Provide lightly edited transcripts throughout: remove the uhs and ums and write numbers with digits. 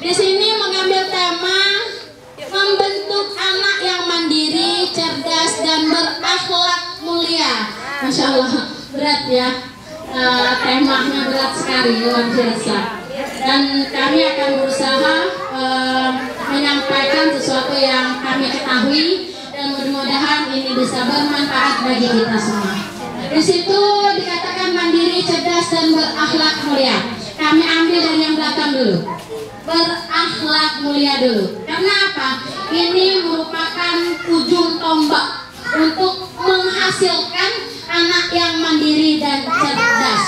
Di sini mengambil tema membentuk anak yang mandiri, cerdas, dan berakhlak mulia. Masya Allah, berat ya. Temanya berat sekali, luar biasa. Dan kami akan berusaha menyampaikan sesuatu yang kami ketahui dan mudah-mudahan ini bisa bermanfaat bagi kita semua. Di situ dikatakan mandiri, cerdas, dan berakhlak mulia. Kami ambil dari yang belakang dulu. Berakhlak mulia dulu. Karena apa? Ini merupakan ujung tombak untuk menghasilkan anak yang mandiri dan cerdas.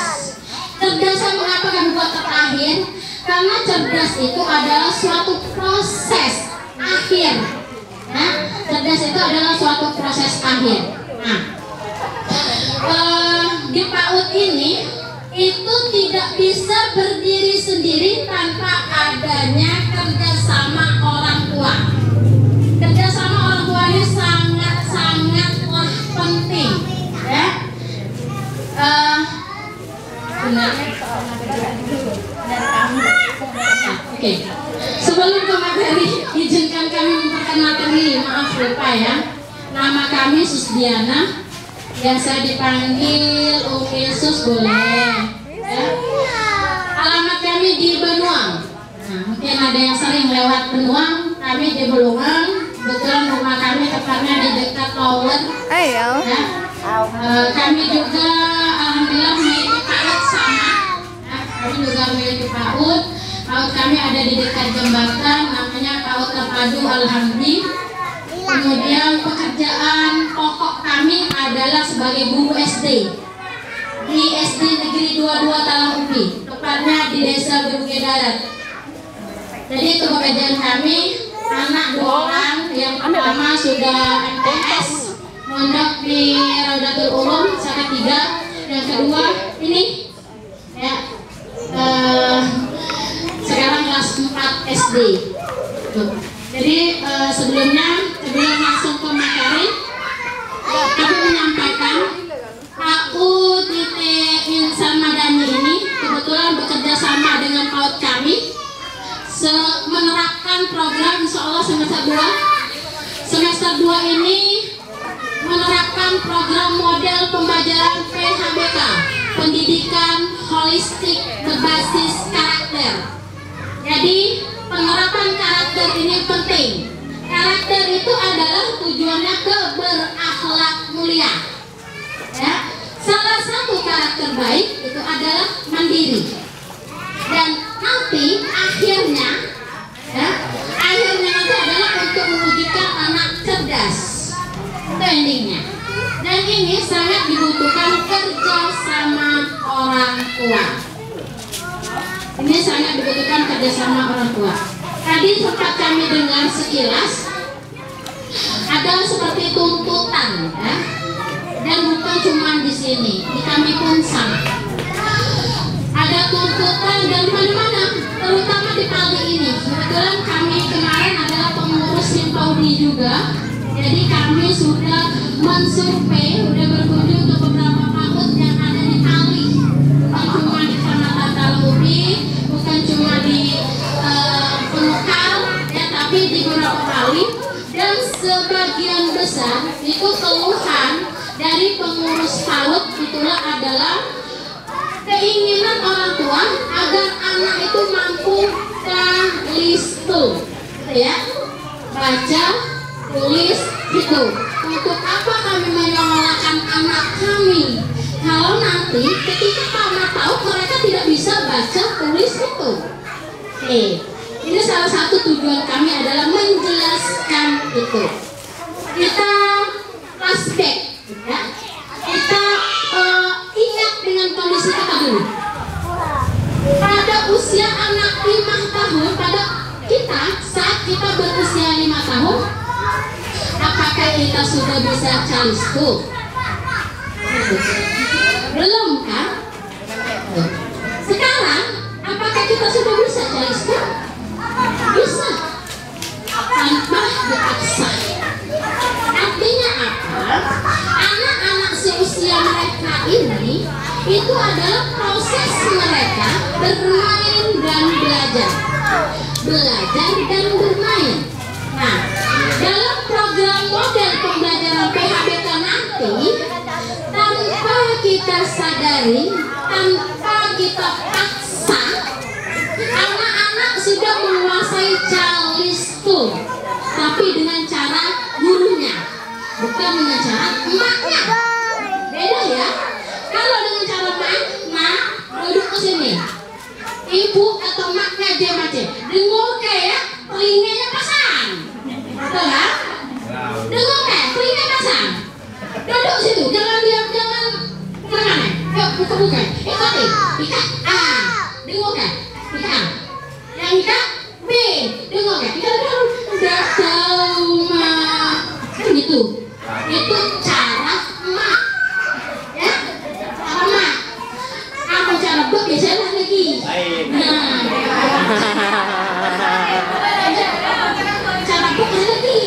Cerdas mengapa kami buat terakhir? Karena cerdas itu adalah suatu proses akhir. Nah, cerdas itu adalah suatu proses akhir. Nah, di PAUD ini itu tidak bisa berdiri sendiri tanpa adanya kerjasama orang tua. Kerjasama orang tua ini sangatlah penting, ya. Oke. Sebelum ke materi, izinkan kami memperkenalkan diri. Maaf lupa ya. Nama kami Susdiana. Biasa dipanggil Umi Sus boleh. Ya. Alamat kami di Benuang. Nah, mungkin ada yang sering lewat Benuang. Kami di Benuang. Kebetulan rumah kami tepatnya di dekat tower. Ya. Kami juga alhamdulillah memiliki PAUD sama. Nah, kami juga memiliki PAUD. PAUD kami ada di dekat jembatan, namanya PAUD Terpadu Alhamdulillah. Kemudian pekerjaan pokok kami adalah sebagai guru SD di SD Negeri 22 Talang Upi, tepatnya di Desa Beruge Darat. Jadi itu pekerjaan kami. Anak 2 orang, yang pertama sudah MTS, mondok di Raudatul Ulum, yang ketiga, yang kedua ini ya sekarang kelas 4 SD. Jadi sebelum langsung ke materi, kami menyampaikan PAUD Insan Madani ini kebetulan bekerja sama dengan PAUD kami menerapkan program insya Allah semester 2. Semester 2 ini menerapkan program model pembelajaran PHBK, pendidikan holistik berbasis karakter. Jadi penerapan karakter ini penting. Karakter itu adalah tujuannya ke berakhlak mulia. Ya. Salah satu karakter baik itu adalah mandiri. Dan nanti akhirnya nanti adalah untuk mewujudkan anak cerdas. Itu endingnya. Dan ini sangat dibutuhkan kerja sama orang tua. Ini sangat dibutuhkan kerjasama orang tua. Tadi sempat kami dengar sekilas ada seperti tuntutan, ya. Dan bukan cuma di sini, di kami pun sama. Ada tuntutan dari mana-mana, terutama di Paldi ini. Kebetulan kami kemarin adalah pengurus Simpaudi juga. Jadi kami sudah mensurvei, sudah berkunjung ke beberapa PAUD yang ada di Paldi. Bukan cuma di Kecamatan Talubi, bukan cuma di Penukal, ya, tapi di beberapa kali. Dan sebagian besar itu keluhan dari pengurus PAUD itulah adalah keinginan orang tua agar anak itu mampu kalistu, ya, baca, tulis, gitu. Untuk apa kami menyolakan anak kami kalau nanti ketika anak tahu mereka tidak bisa baca, tulis itu? Ini salah satu tujuan kami adalah menjelaskan itu. Kita flashback, ya. Kita ingat dengan kondisi kita dulu. Pada usia anak 5 tahun, pada kita saat kita berusia 5 tahun, apakah kita sudah bisa calisku? Belum kan? Sekarang, apakah kita sudah bisa calisku? Bisa. Tanpa dipaksa. Artinya apa? Anak-anak seusia mereka ini itu adalah proses mereka bermain dan belajar. belajar dan bermain. Nah, dalam program model pembelajaran PHBK nanti, tanpa kita sadari, tanpa kita paksa, anak-anak sudah menguasai calistung, tapi dengan cara gurunya, bukan dengan cara emaknya. Beda ya. Kalau dengan cara emak, mak duduk ke sini, ibu atau emaknya diam aja, dengar kayak telinganya pasang, betul kan? Dengar kayak telinga pasang, duduk situ, jangan diam, jangan kemana-mana. Yuk buka-buka, ikuti, ikat A, dengar kan? Ikat, yang ikat B, dengar kan? Ikat udah tahu mak, kan gitu. Itu cara emak, ya, cara emak. Apa cara B biasanya lagi? Nah, cara B lagi.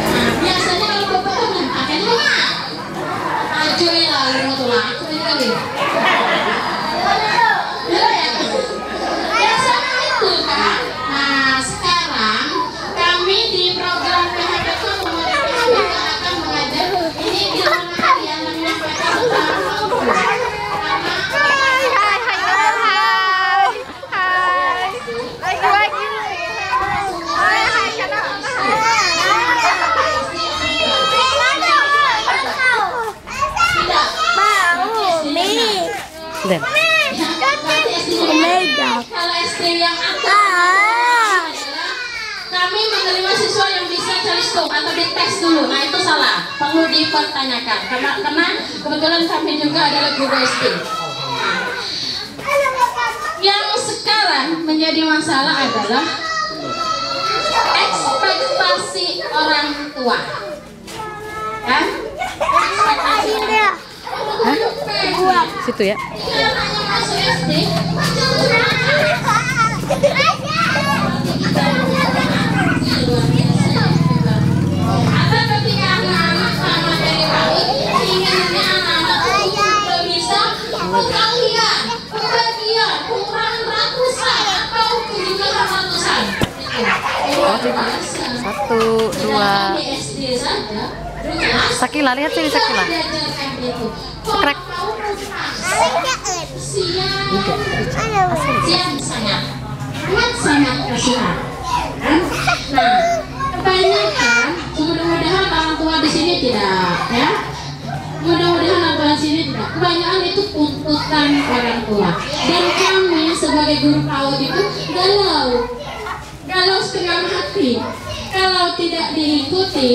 Nah, biasanya kalau bapak kan pakai emak. Acuy lah, mau lah, acuy lagi. Biasanya itu kan. Nah, sekarang kami di program PHBK akan mengajar ini gimana yang menyampaikan tentang kalau SD yang adalah kami menerima siswa yang bisa calistung atau dites dulu. Nah itu salah, perlu dipertanyakan karena kebetulan kami juga adalah guru SD. Yang sekarang menjadi masalah adalah ekspektasi orang tua, kan? Ekspektasi orang tua. Situ ya. Anaknya masuk SD, atau ketika anak-anak sama dari kami inginnya anak-anak bisa pengalian, pembagian, pengurangan ratusan atau peningkatan ratusan. Satu, dua. Di SD saja. Sakila, lihat sini Sakila. Sekrek. Siang sangat kasihan. Nah, kebanyakan mudah-mudahan orang tua di sini tidak, ya. Mudah-mudahan orang tua di sini tidak. Kebanyakan itu tuntutan orang tua. Dan kami sebagai guru PAUD itu galau setengah hati. Kalau tidak diikuti,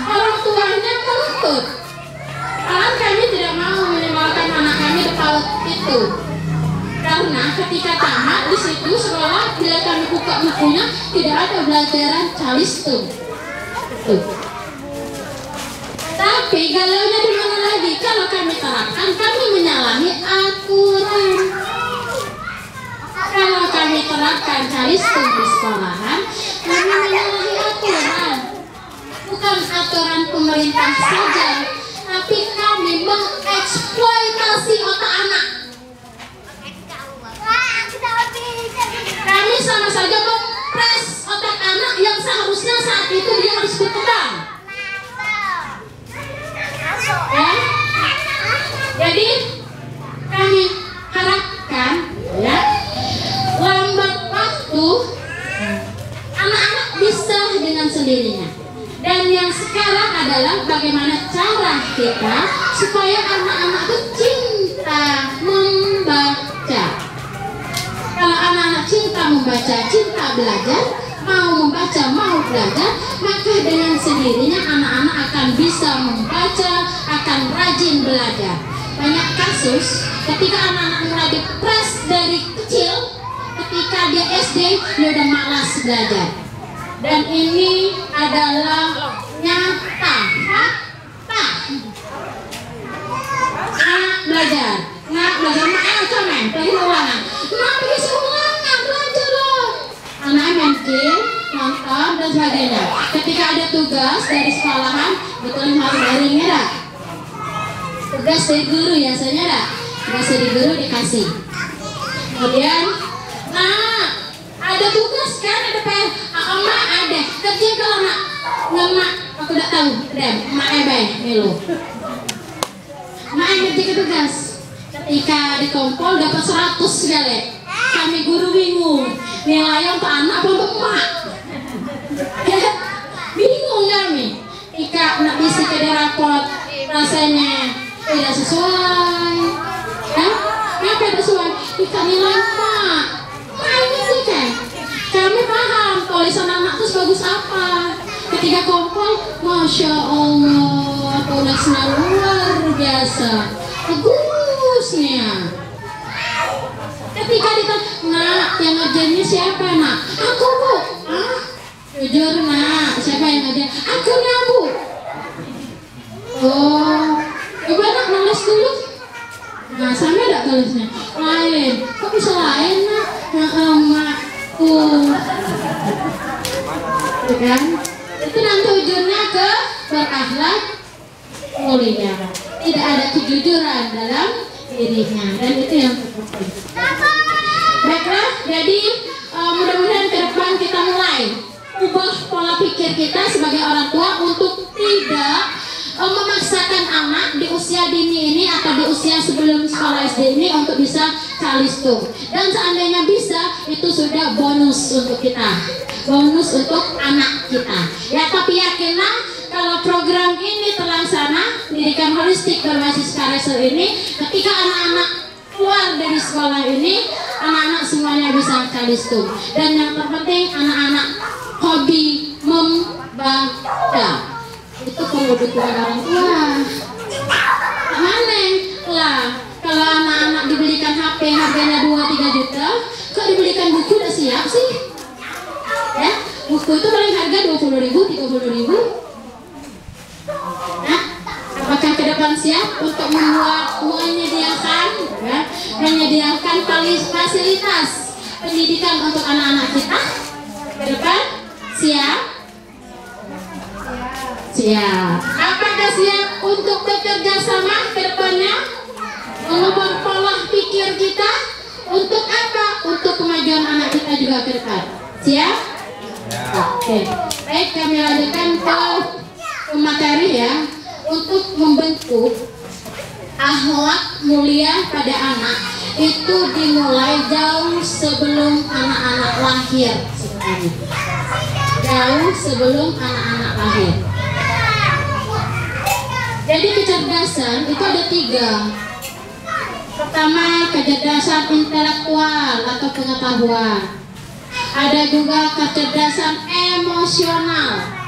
orang tuanya menuntut. Karena kami tidak mau menyekolahkan anak kami di PAUD itu. Karena ketika tamat di situ sekolah, bila kami buka bukunya tidak ada pelajaran calistung. Tapi galaunya di mana lagi? Kalau kami terapkan, kami menyalahi aturan. Kalau kami terapkan calistung di sekolahan, kami menyalahi aturan. Bukan aturan pemerintah saja, tapi kami mengeksploitasi otak anak. Kami sama saja mempres otak anak yang seharusnya saat itu dia harus berkembang. Ya? Jadi kami harapkan, ya, lambat waktu anak-anak bisa dengan sendirinya. Dan yang sekarang adalah bagaimana cara kita supaya anak-anak itu cinta membaca. Kalau anak-anak cinta membaca, cinta belajar, mau membaca, mau belajar, maka dengan sendirinya anak-anak akan bisa membaca, akan rajin belajar. Banyak kasus ketika anak-anak mulai dipres dari kecil, ketika dia SD, dia udah malas belajar. Dan ini adalah nyata, fakta. Belajar, mak comen, pergi ulangan. Mak pergi ulangan, belajar dong. Anak main game, nonton dan sebagainya. Ketika ada tugas dari sekolahan, betul harus daringnya dah. Tugas dari guru biasanya dah. Tugas dari guru dikasih. Kemudian, nah, ada tugas kan, ada PR. Emak ada kerja ke anak. Nggak, aku udah tahu. Dem, emak ebe, melu. Emak ngerti ke tugas. Ketika di kompol dapat 100 sekali. Kami guru bingung. Nilai untuk anak apa untuk emak? Bingung kami. Ika nak bisi ke rapot rasanya tidak sesuai. Kenapa tidak sesuai? Ika nilai emak. Mainnya sih kan. Kami paham tulisan anak itu bagus apa. Ketika kompol, masya Allah, tulisnya luar biasa, bagusnya. Ketika ditanya, nak, yang ngerjainnya siapa nak? Aku bu. Jujur nak, siapa yang ngerjain? Aku nak bu. Oh, coba nak nulis dulu. Nah, sama tidak tulisnya? Lain. Kok bisa lain nak? Emakku. Kan? Itu nanti ujungnya ke berakhlak mulia. Tidak ada kejujuran dalam dirinya, dan itu yang terpenting. Baiklah, jadi mudah-mudahan ke depan kita mulai ubah pola pikir kita sebagai orang tua untuk tidak memaksakan anak di usia dini ini atau di usia sebelum sekolah SD ini untuk bisa calistung. Dan seandainya bisa, itu sudah bonus untuk kita, bonus untuk anak kita. Ya, tapi yakinlah kalau program ini terlaksana, pendidikan holistik berbasis karakter ini, ketika anak-anak keluar dari sekolah ini, anak-anak semuanya bisa calistung. Dan yang terpenting, anak-anak hobi membaca. Itu perlu dukungan orang tua. Mana lah, kalau anak-anak dibelikan HP, harganya 2-3 juta, kok dibelikan buku udah siap sih? Ya, buku itu paling harga 20.000, 30.000. Nah, apakah ke depan siap untuk menyediakan fasilitas pendidikan untuk anak-anak kita? Ke depan siap? Siap. Apakah siap untuk bekerja sama ke depannya? Mengubah pola pikir kita untuk apa? Untuk kemajuan anak kita juga ke depan. Siap? Oke. Baik, kami lanjutkan ke materi ya. Untuk membentuk akhlak mulia pada anak itu dimulai jauh sebelum anak-anak lahir sebenarnya. Jauh sebelum anak-anak lahir. Jadi kecerdasan itu ada 3. Pertama, kecerdasan intelektual atau pengetahuan. Ada juga kecerdasan emosional.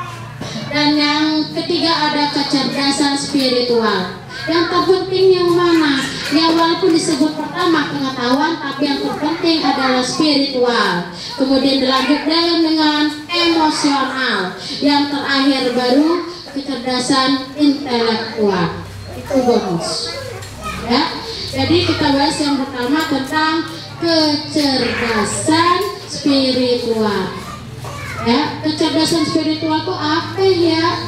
Dan yang ketiga ada kecerdasan spiritual. Yang terpenting yang mana? Yang walaupun disebut pertama pengetahuan, tapi yang terpenting adalah spiritual. Kemudian dilanjutkan dengan emosional. Yang terakhir baru kecerdasan intelektual. Itu bonus. Ya. Jadi kita bahas yang pertama tentang kecerdasan spiritual. Ya, kecerdasan spiritual itu apa ya?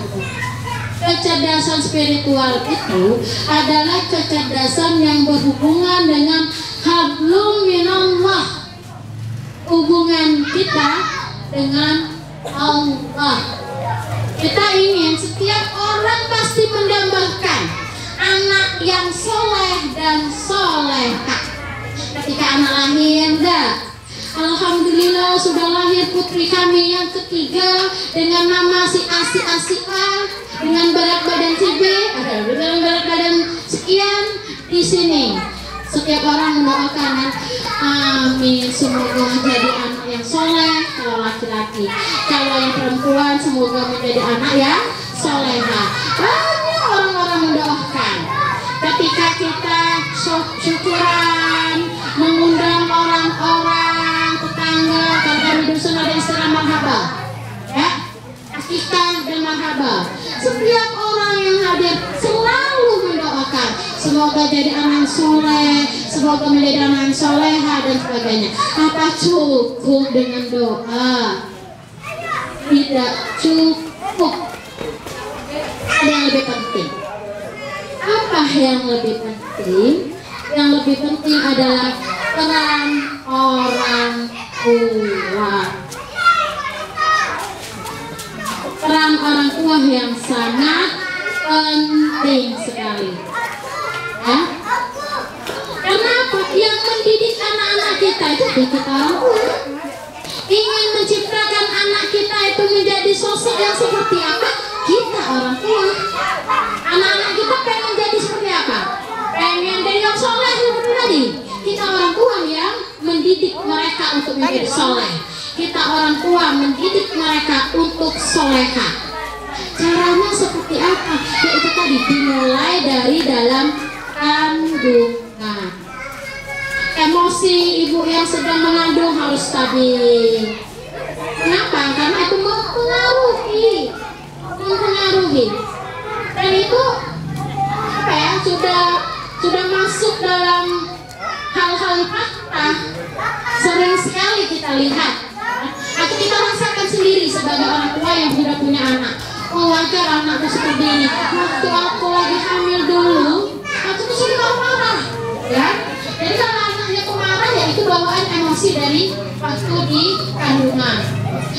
Kecerdasan spiritual itu adalah kecerdasan yang berhubungan dengan hablum minallah, hubungan kita dengan Allah. Kita ingin setiap orang pasti mendambakan anak yang soleh dan solehah. Ketika anak lahir, alhamdulillah sudah lahir putri kami yang ketiga dengan nama si A, si A, si A, dengan berat badan si B, dengan berat badan sekian di sini. Setiap orang mendoakan, amin, semoga menjadi anak yang soleh kalau laki-laki. Kalau yang perempuan semoga menjadi anak yang solehah. Banyak orang-orang mendoakan. Ketika kita syukuran, mengundang orang-orang tetangga, kalau kami dusun ada istilah marhaba, ya, akikah dan marhaba. Setiap orang yang hadir selalu mendoakan semoga jadi anak soleh, semoga menjadi anak soleha dan sebagainya. Apa cukup dengan doa? Tidak cukup. Ada yang lebih penting. Apa yang lebih penting? Yang lebih penting adalah peran orang tua. Peran orang tua yang sangat penting sekali. Ya. Karena apa? Yang mendidik anak-anak kita itu kita orang tua. Ingin menciptakan anak kita itu menjadi sosok yang seperti apa? Kita orang tua. Anak-anak kita pengen jadi seperti apa? Pengen jadi yang soleh seperti tadi. Kita orang tua yang mendidik mereka untuk menjadi soleh. Kita orang tua mendidik mereka untuk soleha. Caranya seperti apa? Yaitu tadi dimulai dari dalam kandungan. Emosi ibu yang sedang mengandung harus stabil. Kenapa? Karena itu mempengaruhi. Dan itu apa ya? Sudah masuk dalam hal-hal fakta. Sering sekali kita lihat atau kita rasakan sendiri sebagai orang tua yang sudah punya anak. Oh, wajar anakku seperti ini. Waktu aku lagi hamil dulu, aku tuh sering marah, ya. Jadi kalau anaknya marah, ya itu bawaan emosi dari waktu di kandungan.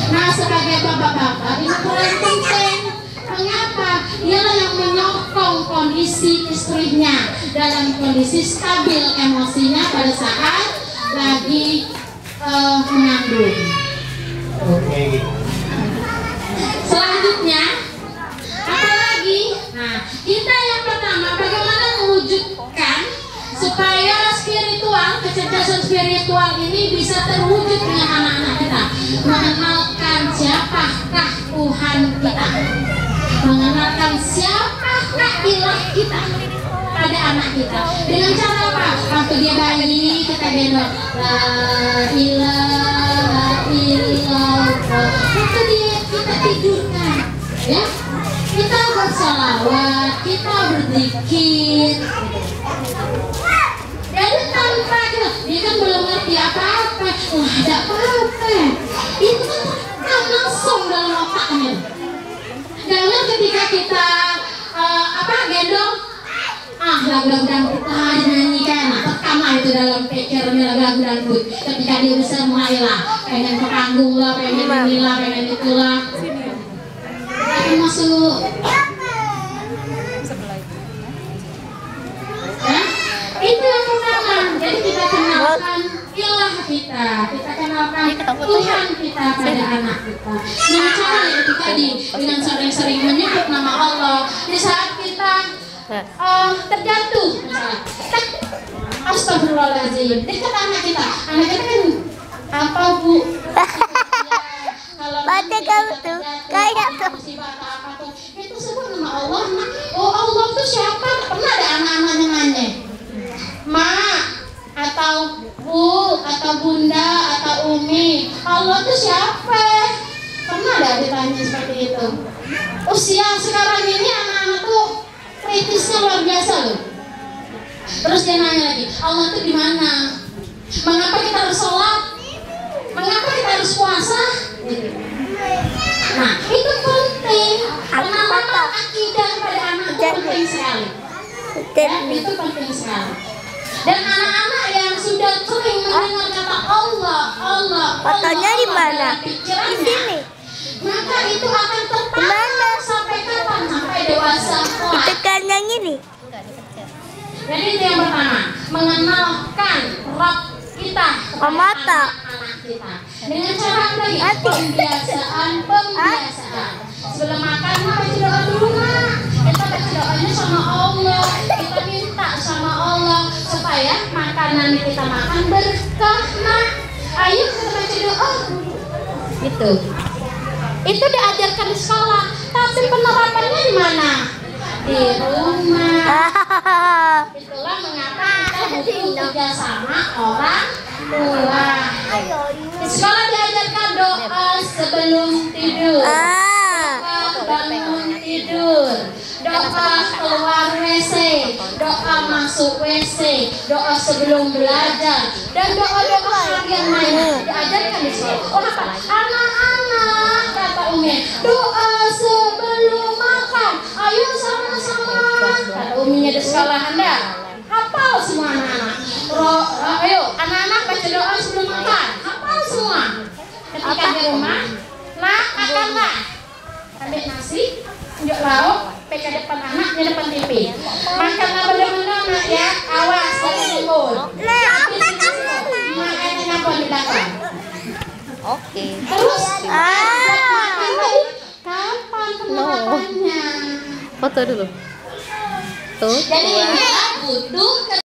Nah, sebagai bapak-bapak ini peran penting. Mengapa? Dialah yang menyokong kondisi istrinya dalam kondisi stabil emosinya pada saat lagi mengandung. Selanjutnya, apa lagi? Nah, kita yang pertama bagaimana mewujudkan supaya kecerdasan spiritual ini bisa terwujud dengan anak-anak kita. Mengenalkan siapakah Tuhan kita, mengenalkan siapakah ilah kita pada anak kita. Dengan cara apa? Waktu dia bayi kita gendong la ilaha illallah. Waktu kita tidurkan, ya kita bersalawat, kita berzikir. Jadi tanpa dia kan belum ngerti apa-apa. Wah, ada apa-apa. Itu kan langsung dalam otaknya. Jangan ketika kita gendong, lagu-lagu dangdut dinyanyikan, pertama itu dalam pikirnya lagu-lagu dangdut. Ketika dia bisa mulailah pengen ke panggung lah, pengen inilah, pengen itulah. Kita masuk. Itu yang pertama. Jadi kita kenalkan ilah kita kenalkan Tuhan kita pada anak kita. Dengan cara itu tadi, dengan sering-sering menyebut nama Allah. Di saat kita terjatuh, astagfirullahaladzim, dekat anak kita kan apa bu? Kalau baca kamu tuh kayak musibah atau apa tuh, itu sebut nama Allah. Oh, Allah tuh siapa? Pernah ada anak-anaknya nanya, Ma atau Bu atau Bunda atau Umi, Allah tuh siapa? Pernah ada ditanya seperti itu? Usia sekarang ini anak-anak tuh kritisnya luar biasa loh. Terus dia nanya lagi, Allah tuh di mana? Mengapa kita harus sholat? Mengapa kita harus puasa? Nah, itu penting. Penanaman akidah pada anak itu penting sekali. Ya, itu penting sekali. Dan anak-anak yang sudah sering mendengar kata Allah, fotonya di mana? Di sini. Maka itu akan tertanam sampai kapan? Sampai dewasa. Tekan yang ini. Jadi itu yang pertama, mengenalkan Rabb kita kepada anak-anak kita. Dengan cara apa lagi? Pembiasaan. Sebelum makan, baca doa dulu, Mak. Kita baca doanya sama Allah. Kita minta sama Allah supaya makanan yang kita makan berkah, Mak. Ayo kita baca doa. Itu diajarkan di sekolah, tapi penerapannya di mana? Di rumah. Itulah mengapa kita butuh kerjasama orang tua. Di sekolah diajarkan doa sebelum tidur, doa bangun tidur, doa keluar WC, doa masuk WC, doa sebelum belajar, dan doa-doa harian lainnya diajarkan di sekolah. Oh, apa? Anak-anak, kata Umi, doa sebelum makan. Ayo sama-sama. Kata Uminya di sekolah Anda. Hafal semua anak-anak. Ayo, anak-anak baca doa sebelum makan. Hafal semua. Oke. Terus Ah. makan tadi kapan penerapannya? Foto dulu. Tuh. Jadi ini butuh